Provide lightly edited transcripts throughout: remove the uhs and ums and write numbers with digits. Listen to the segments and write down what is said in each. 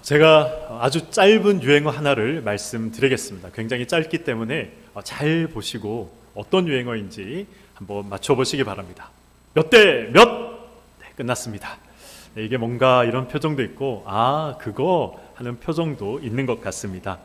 제가 아주 짧은 유행어 하나를 말씀드리겠습니다. 굉장히 짧기 때문에 잘 보시고 어떤 유행어인지 한번 맞춰보시기 바랍니다. 몇 대 몇? 네, 끝났습니다. 네, 이게 뭔가 이런 표정도 있고 그거 하는 표정도 있는 것 같습니다.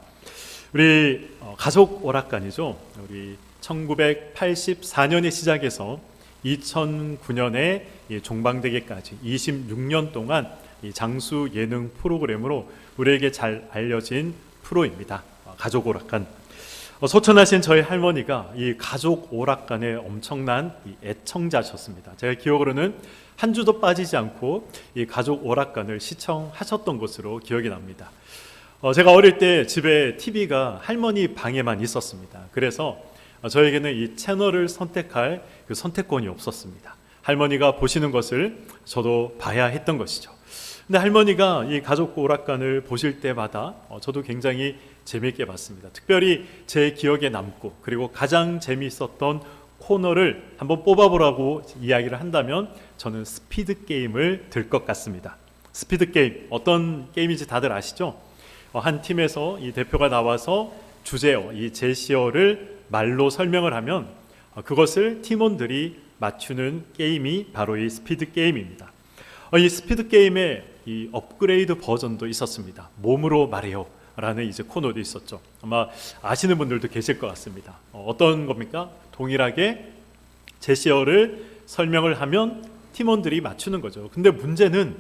우리 가족 오락관이죠. 우리 1984년에 시작해서 2009년에 종방되기까지 26년 동안 이 장수 예능 프로그램으로 우리에게 잘 알려진 프로입니다. 가족 오락관. 소천하신 저희 할머니가 이 가족 오락관의 엄청난 애청자셨습니다. 제가 기억으로는 한 주도 빠지지 않고 이 가족 오락관을 시청하셨던 것으로 기억이 납니다. 제가 어릴 때 집에 TV가 할머니 방에만 있었습니다. 그래서 저에게는 이 채널을 선택할 그 선택권이 없었습니다. 할머니가 보시는 것을 저도 봐야 했던 것이죠. 근데 할머니가 이 가족 오락관을 보실 때마다 저도 굉장히 재미있게 봤습니다. 특별히 제 기억에 남고 그리고 가장 재미있었던 코너를 한번 뽑아보라고 이야기를 한다면 저는 스피드 게임을 들 것 같습니다. 스피드 게임, 어떤 게임인지 다들 아시죠? 한 팀에서 이 대표가 나와서 주제어, 이 제시어를 말로 설명을 하면 그것을 팀원들이 맞추는 게임이 바로 이 스피드 게임입니다. 이 스피드 게임의 이 업그레이드 버전도 있었습니다. 몸으로 말해요 라는 이제 코너도 있었죠. 아마 아시는 분들도 계실 것 같습니다. 어떤 겁니까? 동일하게 제시어를 설명을 하면 팀원들이 맞추는 거죠. 근데 문제는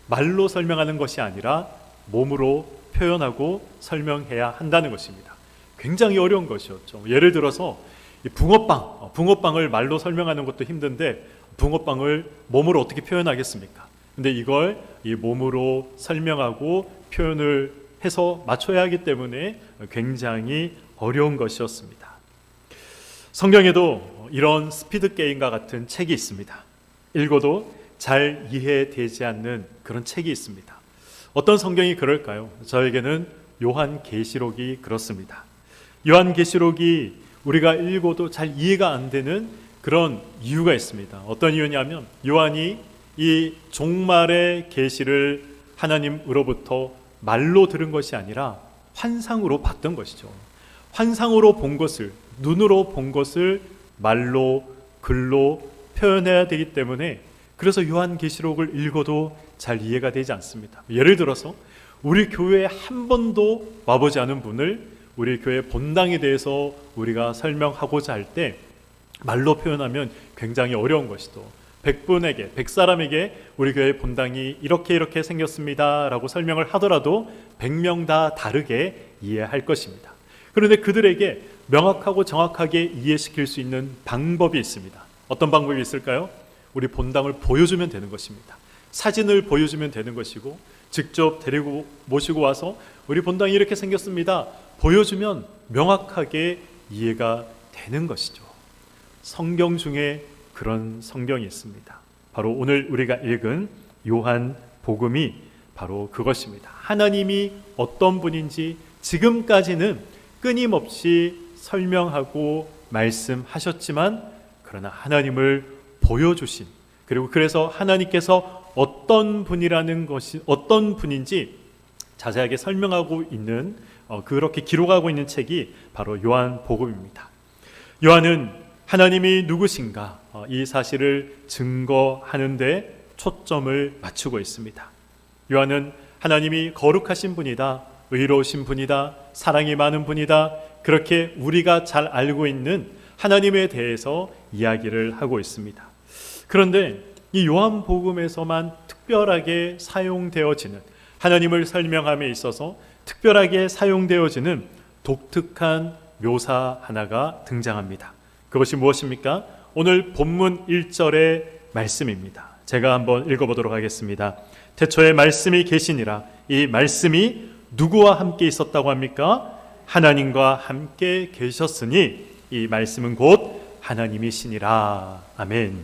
말로 설명하는 것이 아니라 몸으로 표현하고 설명해야 한다는 것입니다. 굉장히 어려운 것이었죠. 예를 들어서 이 붕어빵을 말로 설명하는 것도 힘든데 붕어빵을 몸으로 어떻게 표현하겠습니까? 근데 이걸 이 몸으로 설명하고 표현을 해서 맞춰야 하기 때문에 굉장히 어려운 것이었습니다. 성경에도 이런 스피드 게임과 같은 책이 있습니다. 읽어도 잘 이해되지 않는 그런 책이 있습니다. 어떤 성경이 그럴까요? 저에게는 요한계시록이 그렇습니다. 요한계시록이 우리가 읽어도 잘 이해가 안 되는 그런 이유가 있습니다. 어떤 이유냐면 요한이 이 종말의 계시를 하나님으로부터 말로 들은 것이 아니라 환상으로 봤던 것이죠. 환상으로 본 것을, 눈으로 본 것을 말로, 글로 표현해야 되기 때문에 그래서 요한계시록을 읽어도 잘 이해가 되지 않습니다. 예를 들어서 우리 교회에 한 번도 와보지 않은 분을 우리 교회 본당에 대해서 우리가 설명하고자 할 때 말로 표현하면 굉장히 어려운 것이죠. 100사람에게 우리 교회 본당이 이렇게 생겼습니다 라고 설명을 하더라도 100명 다 다르게 이해할 것입니다. 그런데 그들에게 명확하고 정확하게 이해시킬 수 있는 방법이 있습니다. 어떤 방법이 있을까요? 우리 본당을 보여주면 되는 것입니다. 사진을 보여주면 되는 것이고 직접 데리고 모시고 와서 우리 본당이 이렇게 생겼습니다 보여주면 명확하게 이해가 되는 것이죠. 성경 중에 그런 성경이 있습니다. 바로 오늘 우리가 읽은 요한 복음이 바로 그것입니다. 하나님이 어떤 분인지 지금까지는 끊임없이 설명하고 말씀하셨지만 그러나 하나님을 보여주신, 그리고 그래서 하나님께서 어떤 분인지 자세하게 설명하고 있는 그렇게 기록하고 있는 책이 바로 요한 복음입니다. 요한은 하나님이 누구신가 이 사실을 증거하는 데 초점을 맞추고 있습니다. 요한은 하나님이 거룩하신 분이다, 의로우신 분이다, 사랑이 많은 분이다, 그렇게 우리가 잘 알고 있는 하나님에 대해서 이야기를 하고 있습니다. 그런데 이 요한복음에서만 특별하게 사용되어지는, 하나님을 설명함에 있어서 특별하게 사용되어지는 독특한 묘사 하나가 등장합니다. 그것이 무엇입니까? 오늘 본문 1절의 말씀입니다. 제가 한번 읽어보도록 하겠습니다. 태초에 말씀이 계시니라. 이 말씀이 누구와 함께 있었다고 합니까? 하나님과 함께 계셨으니 이 말씀은 곧 하나님이시니라. 아멘.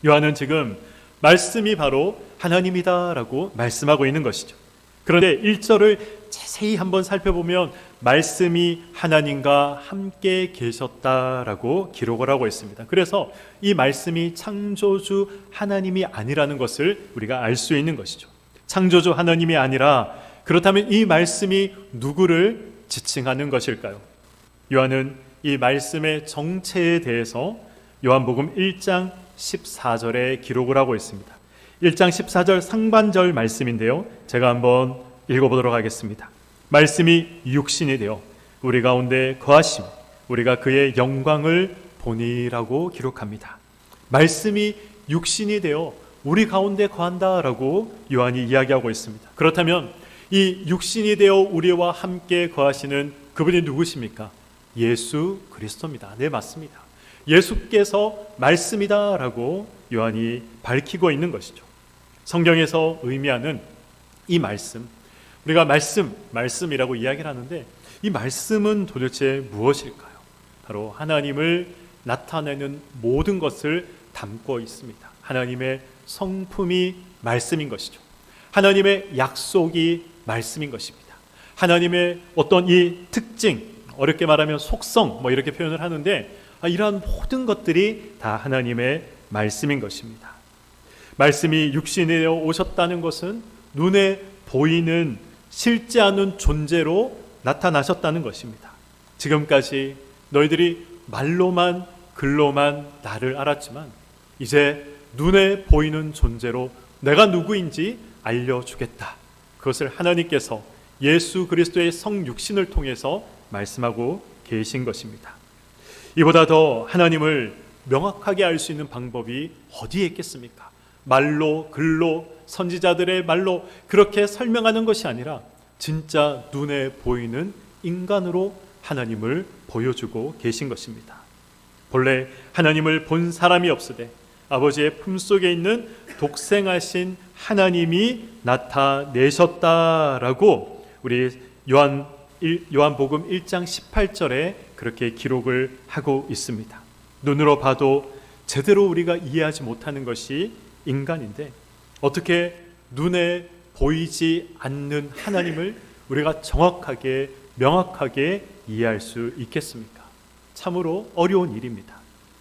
요한은 지금 말씀이 바로 하나님이다라고 말씀하고 있는 것이죠. 그런데 1절을 자세히 한번 살펴보면 말씀이 하나님과 함께 계셨다라고 기록을 하고 있습니다. 그래서 이 말씀이 창조주 하나님이 아니라는 것을 우리가 알 수 있는 것이죠. 창조주 하나님이 아니라 그렇다면 이 말씀이 누구를 지칭하는 것일까요? 요한은 이 말씀의 정체에 대해서 요한복음 1장 14절에 기록을 하고 있습니다. 1장 14절 상반절 말씀인데요, 제가 한번 읽어보도록 하겠습니다. 말씀이 육신이 되어 우리 가운데 거하심, 우리가 그의 영광을 보니라고 기록합니다. 말씀이 육신이 되어 우리 가운데 거한다라고 요한이 이야기하고 있습니다. 그렇다면 이 육신이 되어 우리와 함께 거하시는 그분이 누구십니까? 예수 그리스도입니다. 네, 맞습니다. 예수께서 말씀이다라고 요한이 밝히고 있는 것이죠. 성경에서 의미하는 이 말씀, 우리가 말씀이라고 이야기를 하는데 이 말씀은 도대체 무엇일까요? 바로 하나님을 나타내는 모든 것을 담고 있습니다. 하나님의 성품이 말씀인 것이죠. 하나님의 약속이 말씀인 것입니다. 하나님의 어떤 이 특징, 어렵게 말하면 속성 이렇게 표현을 하는데 이러한 모든 것들이 다 하나님의 말씀인 것입니다. 말씀이 육신이 되어 오셨다는 것은 눈에 보이는 실제 않은 존재로 나타나셨다는 것입니다. 지금까지 너희들이 말로만 글로만 나를 알았지만 이제 눈에 보이는 존재로 내가 누구인지 알려주겠다. 그것을 하나님께서 예수 그리스도의 성육신을 통해서 말씀하고 계신 것입니다. 이보다 더 하나님을 명확하게 알 수 있는 방법이 어디에 있겠습니까? 말로, 글로, 선지자들의 말로 그렇게 설명하는 것이 아니라 진짜 눈에 보이는 인간으로 하나님을 보여주고 계신 것입니다. 본래 하나님을 본 사람이 없으되 아버지의 품속에 있는 독생하신 하나님이 나타내셨다라고 우리 요한복음 1장 18절에 그렇게 기록을 하고 있습니다. 눈으로 봐도 제대로 우리가 이해하지 못하는 것이 인간인데 어떻게 눈에 보이지 않는 하나님을 우리가 정확하게 명확하게 이해할 수 있겠습니까? 참으로 어려운 일입니다.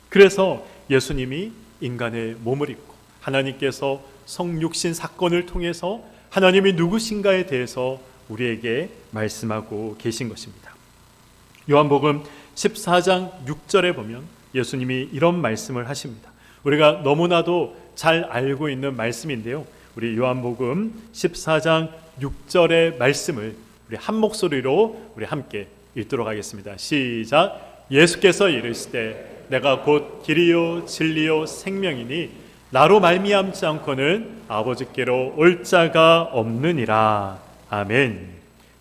그래서 예수님이 인간의 몸을 입고 하나님께서 성육신 사건을 통해서 하나님이 누구신가에 대해서 우리에게 말씀하고 계신 것입니다. 요한복음 14장 6절에 보면 예수님이 이런 말씀을 하십니다. 우리가 너무나도 잘 알고 있는 말씀인데요, 우리 요한복음 14장 6절의 말씀을 우리 한 목소리로 우리 함께 읽도록 하겠습니다. 시작. 예수께서 이르시되 내가 곧 길이요 진리요 생명이니 나로 말미암지 않고는 아버지께로 올 자가 없느니라. 아멘.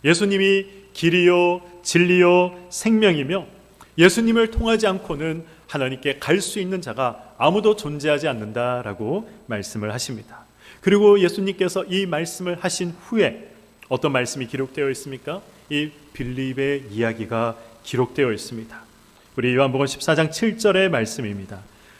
예수님이 길이요 진리요 생명이며 예수님을 통하지 않고는 하나님께 갈 수 있는 자가 아무도 존재하지 않는다라고 말씀을 하십니다. 그리고 예수님께서 이 말씀을 하신 후에 어떤 말씀이 기록되어 있습니까? 이 빌립의 이야기가 기록되어 있습니다. 우리 요한복음 14장 7절의 말씀입니다.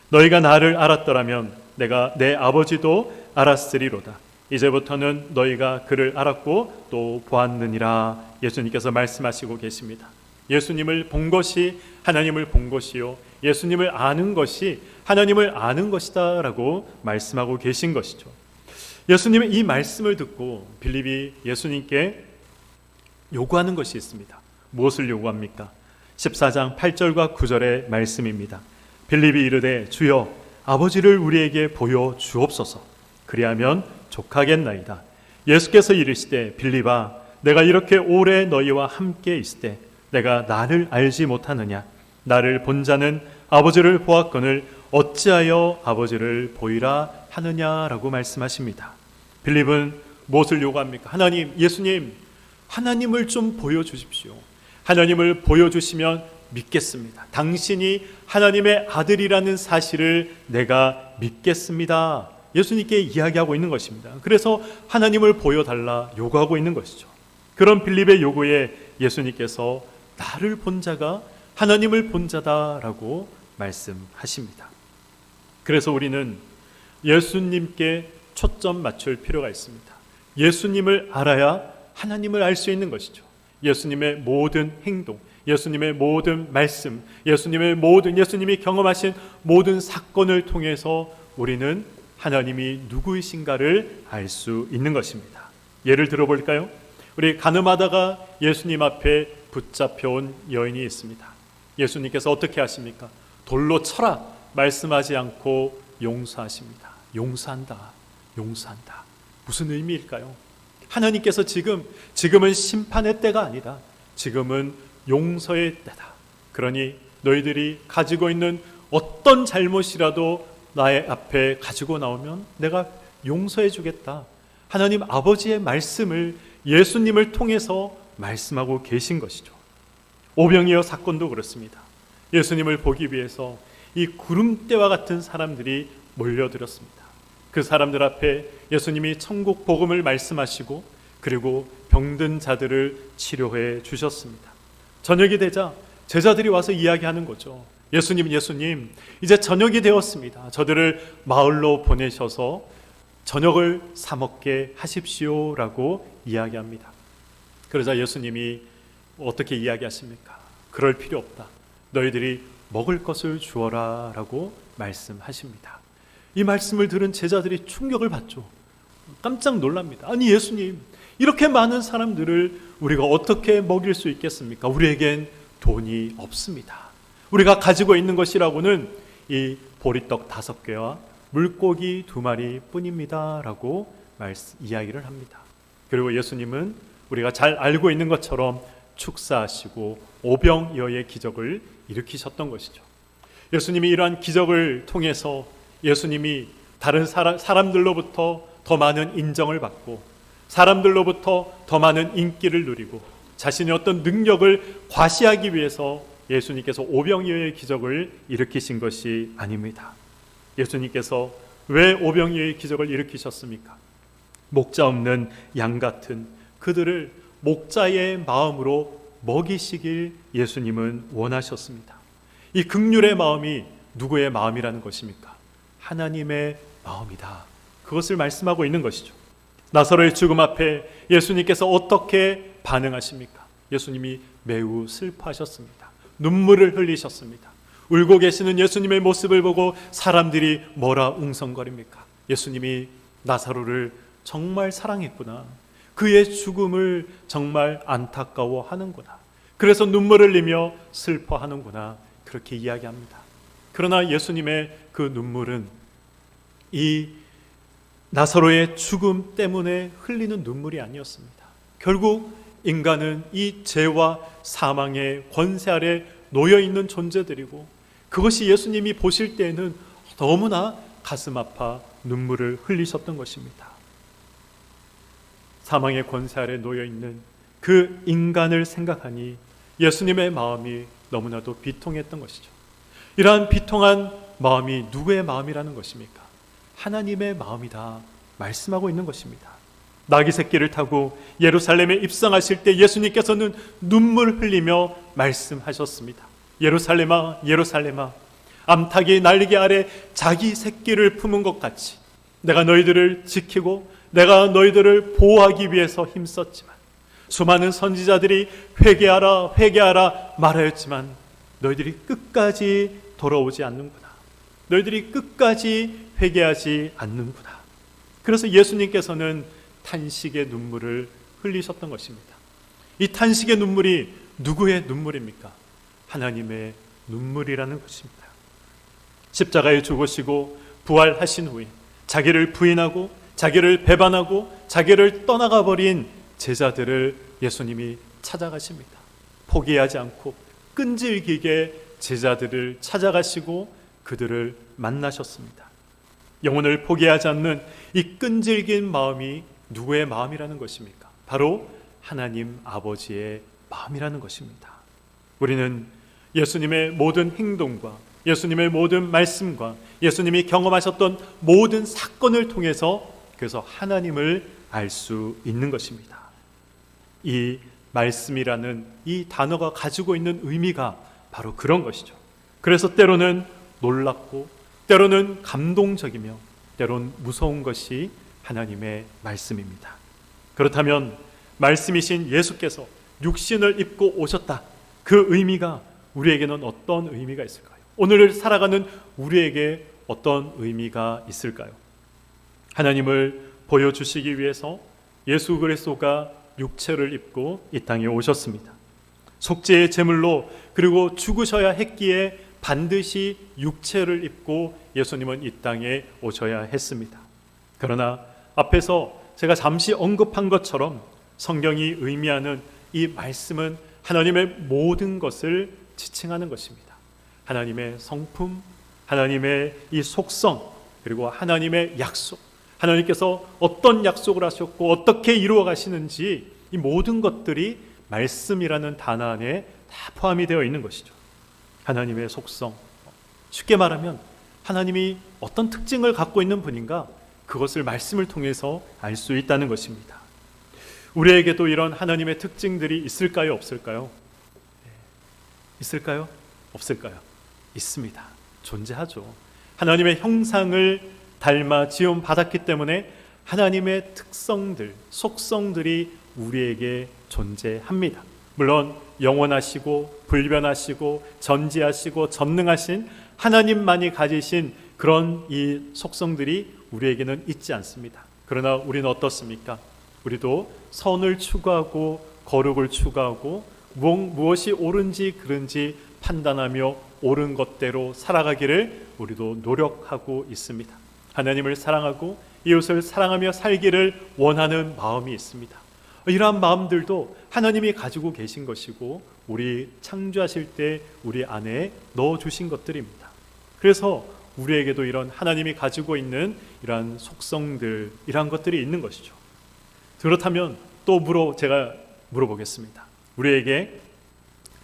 너희가 나를 알았더라면 내가 내 아버지도 알았으리로다. 이제부터는 너희가 그를 알았고 또 보았느니라. 예수님께서 말씀하시고 계십니다. 예수님을 본 것이 하나님을 본 것이요 예수님을 아는 것이 하나님을 아는 것이다 라고 말씀하고 계신 것이죠. 예수님의 이 말씀을 듣고 빌립이 예수님께 요구하는 것이 있습니다. 무엇을 요구합니까? 14장 8절과 9절의 말씀입니다. 빌립이 이르되 주여 아버지를 우리에게 보여 주옵소서. 그리하면 족하겠나이다. 예수께서 이르시되 빌립아 내가 이렇게 오래 너희와 함께 있을 때 내가 나를 알지 못하느냐? 나를 본 자는 아버지를 보았거늘 어찌하여 아버지를 보이라 하느냐라고 말씀하십니다. 빌립은 무엇을 요구합니까? 하나님, 예수님, 하나님을 좀 보여주십시오. 하나님을 보여주시면 믿겠습니다. 당신이 하나님의 아들이라는 사실을 내가 믿겠습니다. 예수님께 이야기하고 있는 것입니다. 그래서 하나님을 보여달라 요구하고 있는 것이죠. 그런 빌립의 요구에 예수님께서 나를 본 자가 하나님을 본 자다라고 말씀하십니다. 그래서 우리는 예수님께 초점 맞출 필요가 있습니다. 예수님을 알아야 하나님을 알 수 있는 것이죠. 예수님의 모든 행동, 예수님의 모든 말씀, 예수님이 경험하신 모든 사건을 통해서 우리는 하나님이 누구이신가를 알 수 있는 것입니다. 예를 들어볼까요? 우리 가늠하다가 예수님 앞에 붙잡혀온 여인이 있습니다. 예수님께서 어떻게 하십니까? 돌로 쳐라 말씀하지 않고 용서하십니다. 용서한다. 용서한다. 무슨 의미일까요? 하나님께서 지금은 심판의 때가 아니다. 지금은 용서의 때다. 그러니 너희들이 가지고 있는 어떤 잘못이라도 나의 앞에 가지고 나오면 내가 용서해 주겠다. 하나님 아버지의 말씀을 예수님을 통해서 말씀하고 계신 것이죠. 오병이어 사건도 그렇습니다. 예수님을 보기 위해서 이 구름대와 같은 사람들이 몰려들었습니다. 그 사람들 앞에 예수님이 천국 복음을 말씀하시고 그리고 병든 자들을 치료해 주셨습니다. 저녁이 되자 제자들이 와서 이야기하는 거죠. 예수님, 이제 저녁이 되었습니다. 저들을 마을로 보내셔서 저녁을 사 먹게 하십시오라고 이야기합니다. 그러자 예수님이 어떻게 이야기하십니까? 그럴 필요 없다. 너희들이 먹을 것을 주어라 라고 말씀하십니다. 이 말씀을 들은 제자들이 충격을 받죠. 깜짝 놀랍니다. 아니 예수님, 이렇게 많은 사람들을 우리가 어떻게 먹일 수 있겠습니까? 우리에겐 돈이 없습니다. 우리가 가지고 있는 것이라고는 이 보리떡 5개와 물고기 2마리 뿐입니다 라고 이야기를 합니다. 그리고 예수님은 우리가 잘 알고 있는 것처럼 축사하시고 오병이어의 기적을 일으키셨던 것이죠. 예수님이 이러한 기적을 통해서 예수님이 다른 사람들로부터 더 많은 인정을 받고 사람들로부터 더 많은 인기를 누리고 자신의 어떤 능력을 과시하기 위해서 예수님께서 오병이어의 기적을 일으키신 것이 아닙니다. 예수님께서 왜 오병이어의 기적을 일으키셨습니까? 목자 없는 양 같은 그들을 목자의 마음으로 먹이시길 예수님은 원하셨습니다. 이 긍휼의 마음이 누구의 마음이라는 것입니까? 하나님의 마음이다. 그것을 말씀하고 있는 것이죠. 나사로의 죽음 앞에 예수님께서 어떻게 반응하십니까? 예수님이 매우 슬퍼하셨습니다. 눈물을 흘리셨습니다. 울고 계시는 예수님의 모습을 보고 사람들이 뭐라 웅성거립니까? 예수님이 나사로를 정말 사랑했구나. 그의 죽음을 정말 안타까워하는구나. 그래서 눈물을 흘리며 슬퍼하는구나. 그렇게 이야기합니다. 그러나 예수님의 그 눈물은 이 나사로의 죽음 때문에 흘리는 눈물이 아니었습니다. 결국 인간은 이 죄와 사망의 권세 아래 놓여있는 존재들이고 그것이 예수님이 보실 때에는 너무나 가슴 아파 눈물을 흘리셨던 것입니다. 사망의 권세 아래 놓여있는 그 인간을 생각하니 예수님의 마음이 너무나도 비통했던 것이죠. 이러한 비통한 마음이 누구의 마음이라는 것입니까? 하나님의 마음이다 말씀하고 있는 것입니다. 나귀 새끼를 타고 예루살렘에 입성하실 때 예수님께서는 눈물 흘리며 말씀하셨습니다. 예루살렘아 예루살렘아 암탉이 날개 아래 자기 새끼를 품은 것 같이 내가 너희들을 지키고 내가 너희들을 보호하기 위해서 힘썼지만 수많은 선지자들이 회개하라 회개하라 말하였지만 너희들이 끝까지 돌아오지 않는구나. 너희들이 끝까지 회개하지 않는구나. 그래서 예수님께서는 탄식의 눈물을 흘리셨던 것입니다. 이 탄식의 눈물이 누구의 눈물입니까? 하나님의 눈물이라는 것입니다. 십자가에 죽으시고 부활하신 후에 자기를 부인하고 자기를 배반하고 자기를 떠나가 버린 제자들을 예수님이 찾아가십니다. 포기하지 않고 끈질기게 제자들을 찾아가시고 그들을 만나셨습니다. 영혼을 포기하지 않는 이 끈질긴 마음이 누구의 마음이라는 것입니까? 바로 하나님 아버지의 마음이라는 것입니다. 우리는 예수님의 모든 행동과 예수님의 모든 말씀과 예수님이 경험하셨던 모든 사건을 통해서 그래서 하나님을 알 수 있는 것입니다. 이 말씀이라는 이 단어가 가지고 있는 의미가 바로 그런 것이죠. 그래서 때로는 놀랍고 때로는 감동적이며 때로는 무서운 것이 하나님의 말씀입니다. 그렇다면 말씀이신 예수께서 육신을 입고 오셨다. 그 의미가 우리에게는 어떤 의미가 있을까요? 오늘을 살아가는 우리에게 어떤 의미가 있을까요? 하나님을 보여주시기 위해서 예수 그리스도가 육체를 입고 이 땅에 오셨습니다. 속죄의 제물로 그리고 죽으셔야 했기에 반드시 육체를 입고 예수님은 이 땅에 오셔야 했습니다. 그러나 앞에서 제가 잠시 언급한 것처럼 성경이 의미하는 이 말씀은 하나님의 모든 것을 지칭하는 것입니다. 하나님의 성품, 하나님의 이 속성, 그리고 하나님의 약속, 하나님께서 어떤 약속을 하셨고 어떻게 이루어 가시는지 이 모든 것들이 말씀이라는 단어 안에 다 포함이 되어 있는 것이죠. 하나님의 속성, 쉽게 말하면 하나님이 어떤 특징을 갖고 있는 분인가, 그것을 말씀을 통해서 알 수 있다는 것입니다. 우리에게도 이런 하나님의 특징들이 있을까요? 없을까요? 있을까요? 없을까요? 있습니다. 존재하죠. 하나님의 형상을 닮아 지음 받았기 때문에 하나님의 특성들, 속성들이 우리에게 존재합니다. 물론 영원하시고 불변하시고 전지하시고 전능하신 하나님만이 가지신 그런 이 속성들이 우리에게는 있지 않습니다. 그러나 우리는 어떻습니까? 우리도 선을 추구하고 거룩을 추구하고 무엇이 옳은지 그른지 판단하며 옳은 것대로 살아가기를 우리도 노력하고 있습니다. 하나님을 사랑하고 이웃을 사랑하며 살기를 원하는 마음이 있습니다. 이러한 마음들도 하나님이 가지고 계신 것이고 우리 창조하실 때 우리 안에 넣어주신 것들입니다. 그래서 우리에게도 이런 하나님이 가지고 있는 이러한 속성들, 이러한 것들이 있는 것이죠. 그렇다면 또 제가 물어보겠습니다. 우리에게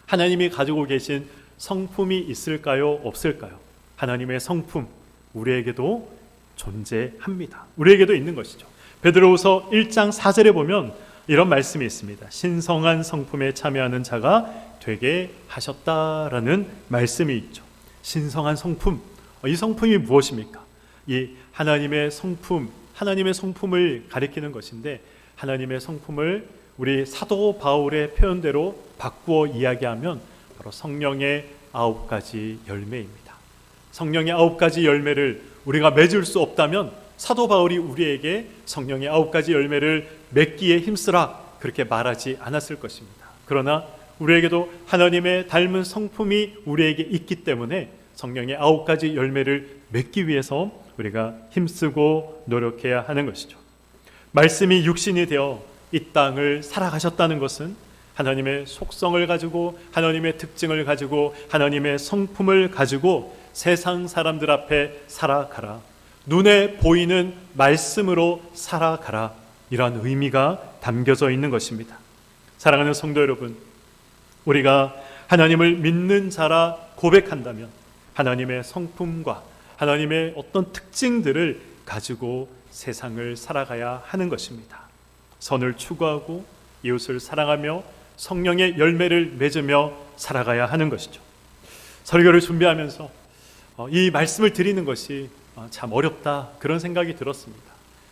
하나님이 가지고 계신 성품이 있을까요? 없을까요? 하나님의 성품, 우리에게도 존재합니다. 우리에게도 있는 것이죠. 베드로후서 1장 4절에 보면 이런 말씀이 있습니다. 신성한 성품에 참여하는 자가 되게 하셨다라는 말씀이 있죠. 신성한 성품, 이 성품이 무엇입니까? 이 하나님의 성품, 하나님의 성품을 가리키는 것인데, 하나님의 성품을 우리 사도 바울의 표현대로 바꾸어 이야기하면 바로 성령의 9가지 열매입니다. 성령의 9가지 열매를 우리가 맺을 수 없다면 사도 바울이 우리에게 성령의 9가지 열매를 맺기에 힘쓰라 그렇게 말하지 않았을 것입니다. 그러나 우리에게도 하나님의 닮은 성품이 우리에게 있기 때문에 성령의 9가지 열매를 맺기 위해서 우리가 힘쓰고 노력해야 하는 것이죠. 말씀이 육신이 되어 이 땅을 살아가셨다는 것은 하나님의 속성을 가지고 하나님의 특징을 가지고 하나님의 성품을 가지고 세상 사람들 앞에 살아가라, 눈에 보이는 말씀으로 살아가라, 이러한 의미가 담겨져 있는 것입니다. 사랑하는 성도 여러분, 우리가 하나님을 믿는 자라 고백한다면 하나님의 성품과 하나님의 어떤 특징들을 가지고 세상을 살아가야 하는 것입니다. 선을 추구하고 이웃을 사랑하며 성령의 열매를 맺으며 살아가야 하는 것이죠. 설교를 준비하면서 이 말씀을 드리는 것이 참 어렵다, 그런 생각이 들었습니다.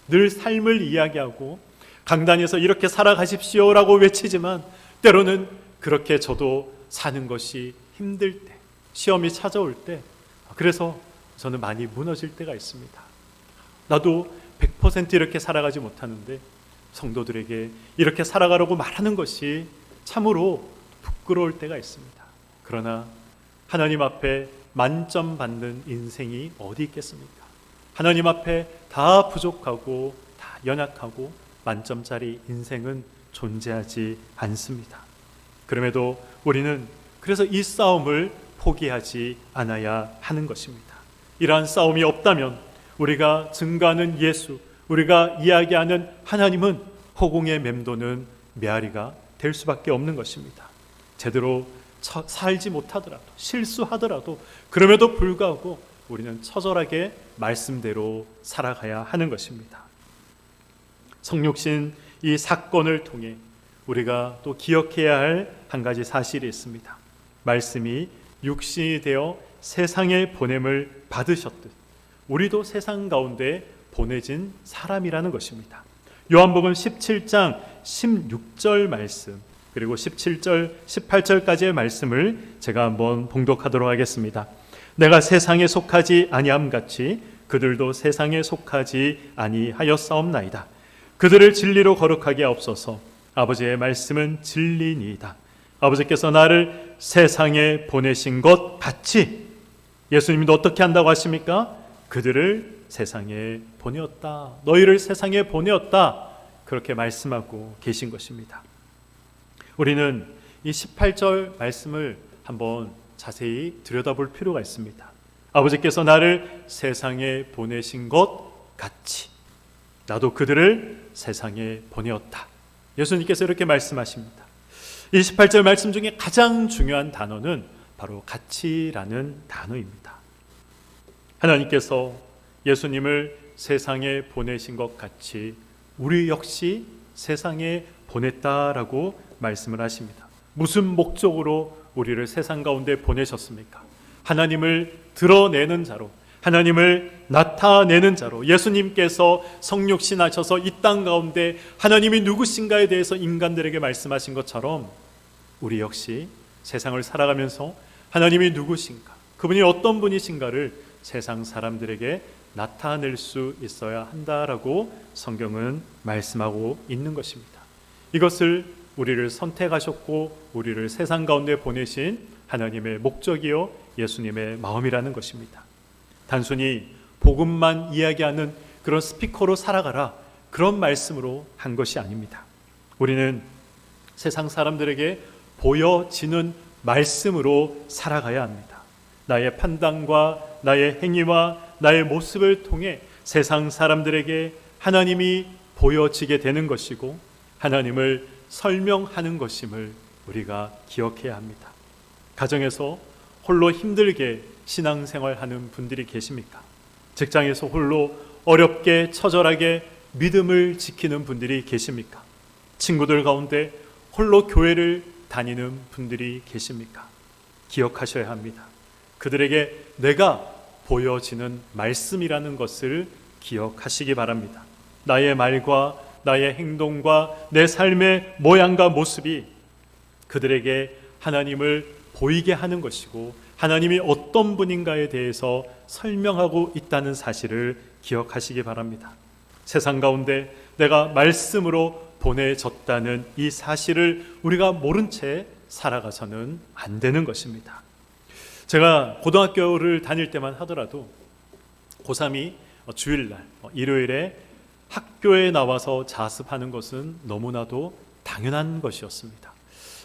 늘 삶을 이야기하고 강단에서 이렇게 살아가십시오라고 외치지만 때로는 그렇게 저도 사는 것이 힘들 때, 시험이 찾아올 때, 그래서 저는 많이 무너질 때가 있습니다. 나도 100% 이렇게 살아가지 못하는데 성도들에게 이렇게 살아가라고 말하는 것이 참으로 부끄러울 때가 있습니다. 그러나 하나님 앞에 만점 받는 인생이 어디 있겠습니까? 하나님 앞에 다 부족하고 다 연약하고 만점짜리 인생은 존재하지 않습니다. 그럼에도 우리는 그래서 이 싸움을 포기하지 않아야 하는 것입니다. 이러한 싸움이 없다면 우리가 증거하는 예수, 우리가 이야기하는 하나님은 허공에 맴도는 메아리가 될 수밖에 없는 것입니다. 제대로 살지 못하더라도, 실수하더라도 그럼에도 불구하고 우리는 처절하게 말씀대로 살아가야 하는 것입니다. 성육신 이 사건을 통해 우리가 또 기억해야 할 한 가지 사실이 있습니다. 말씀이 육신이 되어 세상에 보냄을 받으셨듯 우리도 세상 가운데 보내진 사람이라는 것입니다. 요한복음 17장 16절 말씀, 그리고 17절, 18절까지의 말씀을 제가 한번 봉독하도록 하겠습니다. 내가 세상에 속하지 아니함 같이 그들도 세상에 속하지 아니하였사옵나이다. 그들을 진리로 거룩하게 하옵소서. 아버지의 말씀은 진리니이다. 아버지께서 나를 세상에 보내신 것 같이 예수님도 어떻게 한다고 하십니까? 그들을 세상에 보내었다. 너희를 세상에 보내었다. 그렇게 말씀하고 계신 것입니다. 우리는 이 18절 말씀을 한번 자세히 들여다볼 필요가 있습니다. 아버지께서 나를 세상에 보내신 것 같이 나도 그들을 세상에 보내었다. 예수님께서 이렇게 말씀하십니다. 이 18절 말씀 중에 가장 중요한 단어는 바로 같이라는 단어입니다. 하나님께서 예수님을 세상에 보내신 것 같이 우리 역시 세상에 보냈다라고 말씀을 하십니다. 무슨 목적으로 우리를 세상 가운데 보내셨습니까? 하나님을 드러내는 자로, 하나님을 나타내는 자로, 예수님께서 성육신하셔서 이 땅 가운데 하나님이 누구신가에 대해서 인간들에게 말씀하신 것처럼 우리 역시 세상을 살아가면서 하나님이 누구신가, 그분이 어떤 분이신가를 세상 사람들에게 나타낼 수 있어야 한다라고 성경은 말씀하고 있는 것입니다. 이것을 우리를 선택하셨고 우리를 세상 가운데 보내신 하나님의 목적이요 예수님의 마음이라는 것입니다. 단순히 복음만 이야기하는 그런 스피커로 살아가라, 그런 말씀으로 한 것이 아닙니다. 우리는 세상 사람들에게 보여지는 말씀으로 살아가야 합니다. 나의 판단과 나의 행위와 나의 모습을 통해 세상 사람들에게 하나님이 보여지게 되는 것이고 하나님을 설명하는 것임을 우리가 기억해야 합니다. 가정에서 홀로 힘들게 신앙생활하는 분들이 계십니까? 직장에서 홀로 어렵게 처절하게 믿음을 지키는 분들이 계십니까? 친구들 가운데 홀로 교회를 다니는 분들이 계십니까? 기억하셔야 합니다. 그들에게 내가 보여지는 말씀이라는 것을 기억하시기 바랍니다. 나의 말과 나의 행동과 내 삶의 모양과 모습이 그들에게 하나님을 보이게 하는 것이고 하나님이 어떤 분인가에 대해서 설명하고 있다는 사실을 기억하시기 바랍니다. 세상 가운데 내가 말씀으로 보내졌다는 이 사실을 우리가 모른 채 살아가서는 안 되는 것입니다. 제가 고등학교를 다닐 때만 하더라도 고3이 주일날 일요일에 학교에 나와서 자습하는 것은 너무나도 당연한 것이었습니다.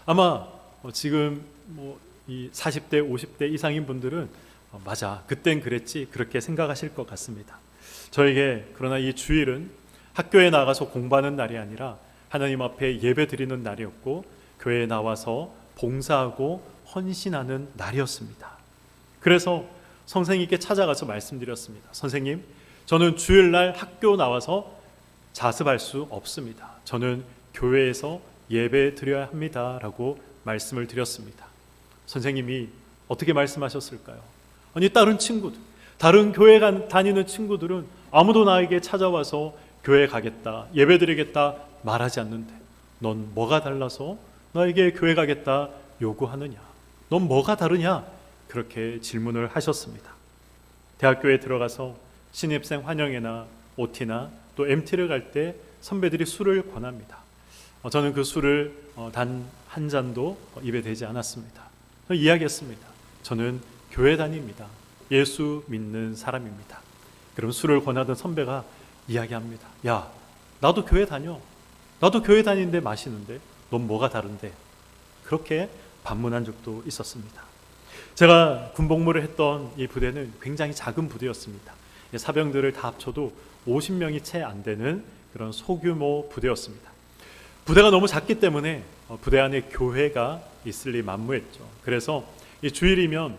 아마 지금 이 40대 50대 이상인 분들은 맞아 그땐 그랬지 그렇게 생각하실 것 같습니다. 저에게 그러나 이 주일은 학교에 나가서 공부하는 날이 아니라 하나님 앞에 예배 드리는 날이었고 교회에 나와서 봉사하고 헌신하는 날이었습니다. 그래서 선생님께 찾아가서 말씀드렸습니다. 선생님, 저는 주일날 학교 나와서 자습할 수 없습니다. 저는 교회에서 예배 드려야 합니다 라고 말씀을 드렸습니다. 선생님이 어떻게 말씀하셨을까요? 아니 다른 친구들, 다른 교회 다니는 친구들은 아무도 나에게 찾아와서 교회 가겠다, 예배 드리겠다 말하지 않는데 넌 뭐가 달라서 나에게 교회 가겠다 요구하느냐? 넌 뭐가 다르냐? 그렇게 질문을 하셨습니다. 대학교에 들어가서 신입생 환영회나 OT나 또 MT를 갈 때 선배들이 술을 권합니다. 저는 그 술을 단 한 잔도 입에 대지 않았습니다. 이야기했습니다. 저는 교회 다닙니다. 예수 믿는 사람입니다. 그럼 술을 권하던 선배가 이야기합니다. 야, 나도 교회 다녀. 나도 교회 다니는데 마시는데 넌 뭐가 다른데? 그렇게 반문한 적도 있었습니다. 제가 군복무를 했던 이 부대는 굉장히 작은 부대였습니다. 사병들을 다 합쳐도 50명이 채 안 되는 그런 소규모 부대였습니다. 부대가 너무 작기 때문에 부대 안에 교회가 있을 리 만무했죠. 그래서 이 주일이면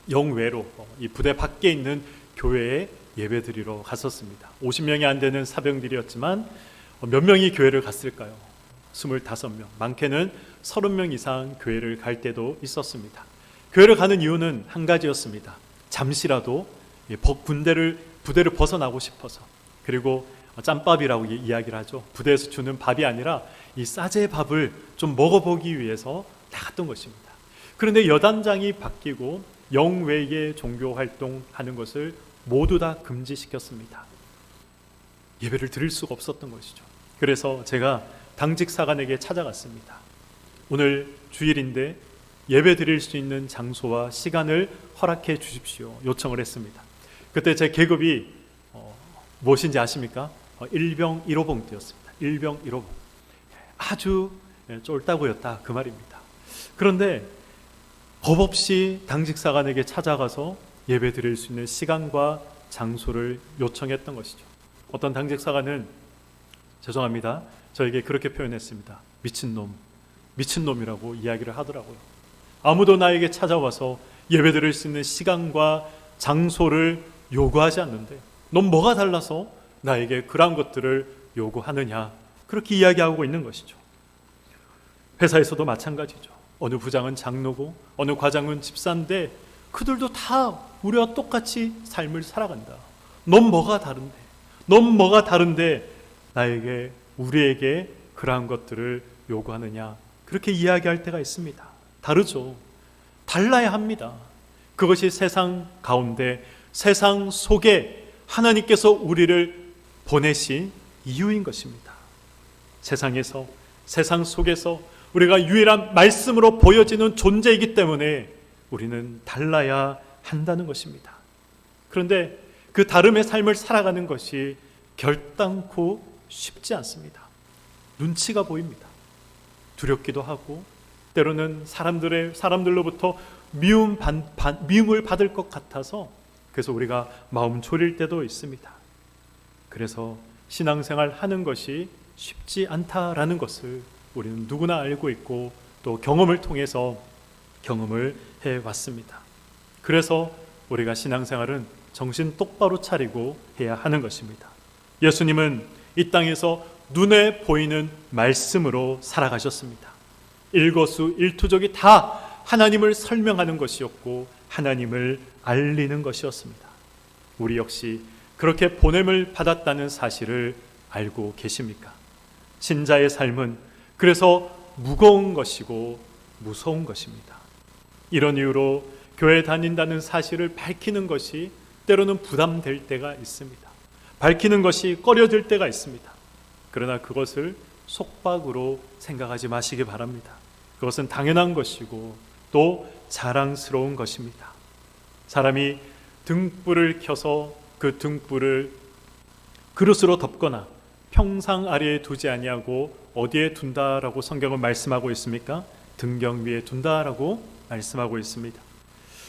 영외로 이 부대 밖에 있는 교회에 예배 드리러 갔었습니다. 50명이 안 되는 사병들이었지만 몇 명이 교회를 갔을까요? 25명, 많게는 30명 이상 교회를 갈 때도 있었습니다. 교회를 가는 이유는 한 가지였습니다. 잠시라도 부대를 벗어나고 싶어서, 그리고 짬밥이라고 이야기를 하죠. 부대에서 주는 밥이 아니라 이 싸제 밥을 좀 먹어보기 위해서 나갔던 것입니다. 그런데 여단장이 바뀌고 영외의 종교 활동하는 것을 모두 다 금지시켰습니다. 예배를 드릴 수가 없었던 것이죠. 그래서 제가 당직 사관에게 찾아갔습니다. 오늘 주일인데 예배 드릴 수 있는 장소와 시간을 허락해 주십시오. 요청을 했습니다. 그때 제 계급이 무엇인지 아십니까? 일병 1호봉 때였습니다. 일병 1호봉. 아주 쫄따구였다 그 말입니다. 그런데 법 없이 당직 사관에게 찾아가서 예배 드릴 수 있는 시간과 장소를 요청했던 것이죠. 어떤 당직 사관은 죄송합니다. 저에게 그렇게 표현했습니다. 미친놈이라고 이야기를 하더라고요. 아무도 나에게 찾아와서 예배 드릴 수 있는 시간과 장소를 요구하지 않는데 넌 뭐가 달라서 나에게 그러한 것들을 요구하느냐, 그렇게 이야기하고 있는 것이죠. 회사에서도 마찬가지죠. 어느 부장은 장로고 어느 과장은 집사인데 그들도 다 우리와 똑같이 삶을 살아간다. 넌 뭐가 다른데 나에게, 우리에게 그러한 것들을 요구하느냐, 그렇게 이야기할 때가 있습니다. 다르죠. 달라야 합니다. 그것이 세상 가운데, 세상 속에 하나님께서 우리를 보내신 이유인 것입니다. 세상 속에서 우리가 유일한 말씀으로 보여지는 존재이기 때문에 우리는 달라야 한다는 것입니다. 그런데 그 다름의 삶을 살아가는 것이 결단코 쉽지 않습니다. 눈치가 보입니다. 두렵기도 하고 때로는 사람들로부터 미움을 받을 것 같아서 그래서 우리가 마음 졸일 때도 있습니다. 그래서 신앙생활 하는 것이 쉽지 않다라는 것을 우리는 누구나 알고 있고 또 경험을 통해서 경험을 해왔습니다. 그래서 우리가 신앙생활은 정신 똑바로 차리고 해야 하는 것입니다. 예수님은 이 땅에서 눈에 보이는 말씀으로 살아가셨습니다. 일거수일투족이 다 하나님을 설명하는 것이었고 하나님을 알리는 것이었습니다. 우리 역시 그렇게 보냄을 받았다는 사실을 알고 계십니까? 신자의 삶은 그래서 무거운 것이고 무서운 것입니다. 이런 이유로 교회 다닌다는 사실을 밝히는 것이 때로는 부담될 때가 있습니다. 밝히는 것이 꺼려질 때가 있습니다. 그러나 그것을 속박으로 생각하지 마시기 바랍니다. 그것은 당연한 것이고 또 자랑스러운 것입니다. 사람이 등불을 켜서 그 등불을 그릇으로 덮거나 평상 아래에 두지 아니하고 어디에 둔다라고 성경은 말씀하고 있습니까? 등경 위에 둔다라고 말씀하고 있습니다.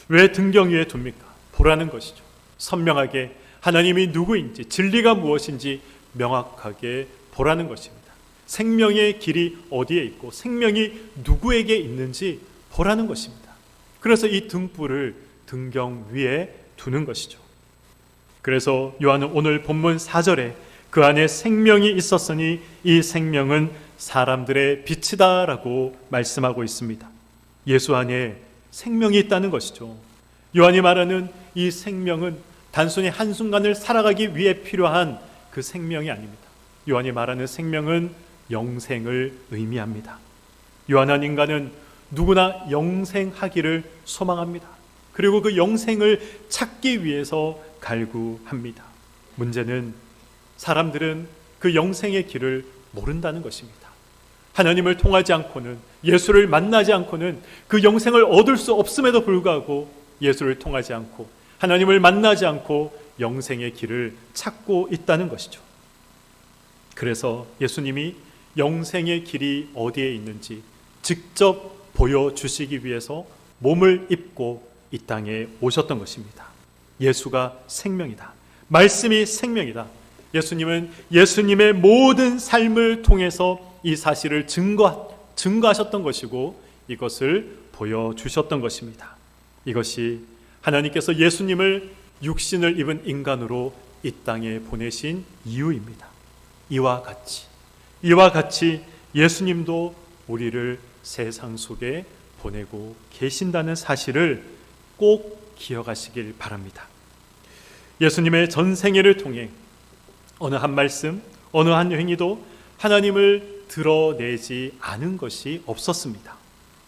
왜 등경 위에 둡니까? 보라는 것이죠. 선명하게 하나님이 누구인지, 진리가 무엇인지 명확하게 보라는 것입니다. 생명의 길이 어디에 있고 생명이 누구에게 있는지 보라는 것입니다. 그래서 이 등불을 등경 위에 두는 것이죠. 그래서 요한은 오늘 본문 4절에 그 안에 생명이 있었으니 이 생명은 사람들의 빛이다라고 말씀하고 있습니다. 예수 안에 생명이 있다는 것이죠. 요한이 말하는 이 생명은 단순히 한순간을 살아가기 위해 필요한 그 생명이 아닙니다. 요한이 말하는 생명은 영생을 의미합니다. 요한한 인간은 누구나 영생하기를 소망합니다. 그리고 그 영생을 찾기 위해서 갈구합니다. 문제는 사람들은 그 영생의 길을 모른다는 것입니다. 하나님을 통하지 않고는, 예수를 만나지 않고는 그 영생을 얻을 수 없음에도 불구하고 예수를 통하지 않고 하나님을 만나지 않고 영생의 길을 찾고 있다는 것이죠. 그래서 예수님이 영생의 길이 어디에 있는지 직접 보여주시기 위해서 몸을 입고 이 땅에 오셨던 것입니다. 예수가 생명이다. 말씀이 생명이다. 예수님은 예수님의 모든 삶을 통해서 이 사실을 증거하셨던 것이고 이것을 보여주셨던 것입니다. 이것이 하나님께서 예수님을 육신을 입은 인간으로 이 땅에 보내신 이유입니다. 이와 같이 예수님도 우리를 세상 속에 보내고 계신다는 사실을 꼭 기억하시길 바랍니다. 예수님의 전생애를 통해 어느 한 말씀, 어느 한 행위도 하나님을 드러내지 않은 것이 없었습니다.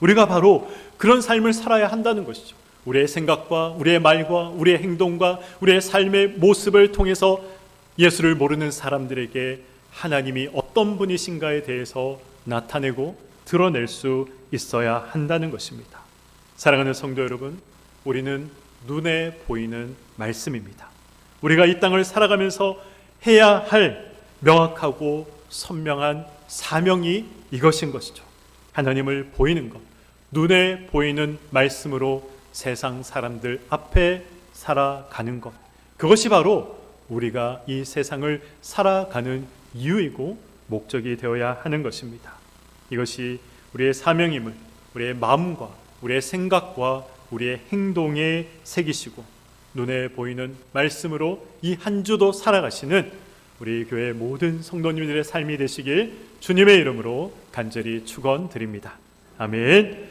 우리가 바로 그런 삶을 살아야 한다는 것이죠. 우리의 생각과 우리의 말과 우리의 행동과 우리의 삶의 모습을 통해서 예수를 모르는 사람들에게 하나님이 어떤 분이신가에 대해서 나타내고 드러낼 수 있어야 한다는 것입니다. 사랑하는 성도 여러분, 우리는 눈에 보이는 말씀입니다. 우리가 이 땅을 살아가면서 해야 할 명확하고 선명한 사명이 이것인 것이죠. 하나님을 보이는 것, 눈에 보이는 말씀으로 세상 사람들 앞에 살아가는 것, 그것이 바로 우리가 이 세상을 살아가는 이유이고 목적이 되어야 하는 것입니다. 이것이 우리의 사명임을 우리의 마음과 우리의 생각과 우리의 행동에 새기시고 눈에 보이는 말씀으로 이 한 주도 살아가시는 우리 교회 모든 성도님들의 삶이 되시길 주님의 이름으로 간절히 축원드립니다. 아멘.